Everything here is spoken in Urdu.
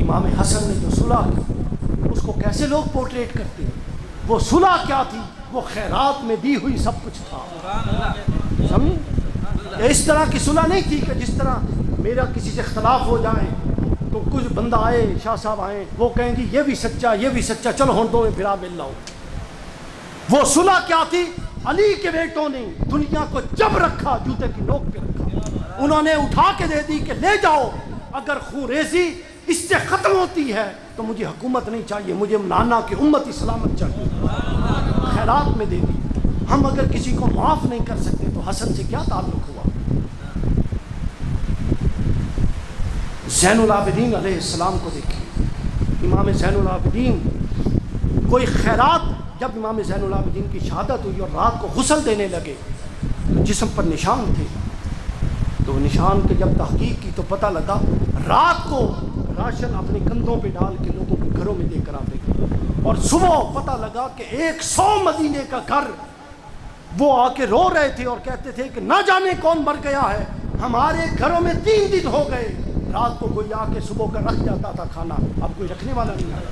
امام حسن نے جو صلح کی اس کو کیسے لوگ پورٹریٹ کرتے ہیں؟ وہ صلح کیا تھی؟ وہ خیرات میں دی ہوئی سب کچھ تھا، سمجھیں؟ اس طرح کی صلح نہیں تھی کہ جس طرح میرا کسی سے اختلاف ہو جائے تو کچھ بندہ آئے، شاہ صاحب آئیں، وہ کہیں گی یہ بھی سچا یہ بھی سچا، چلو ہن دو میں پھرا مل لاؤ۔ وہ صلح کیا تھی؟ علی کے بیٹوں نے دنیا کو جب رکھا، جوتے کی نوک پہ رکھا، انہوں نے اٹھا کے دے دی کہ لے جاؤ، اگر خون ریزی اس سے ختم ہوتی ہے تو مجھے حکومت نہیں چاہیے، مجھے نانا کی امت سلامت چاہیے، خیرات میں دے دی۔ ہم اگر کسی کو معاف نہیں کر سکتے تو حسن سے کیا تعلق ہوا؟ زین العابدین علیہ السلام کو دیکھیں، امام زین العابدین کوئی خیرات، جب امام زین العابدین کی شہادت ہوئی اور رات کو غسل دینے لگے تو جسم پر نشان تھے، تو نشان کے جب تحقیق کی تو پتہ لگا رات کو راشن اپنے کندھوں پہ ڈال کے لوگوں کے گھروں میں دے کر آتے تھے، اور صبح پتہ لگا کہ 100 مدینے کا گھر وہ آ کے رو رہے تھے اور کہتے تھے کہ نہ جانے کون مر گیا ہے، ہمارے گھروں میں 3 دن ہو گئے، رات کو کوئی آ کے صبح کا رکھ جاتا تھا کھانا، اب کوئی رکھنے والا نہیں ہے۔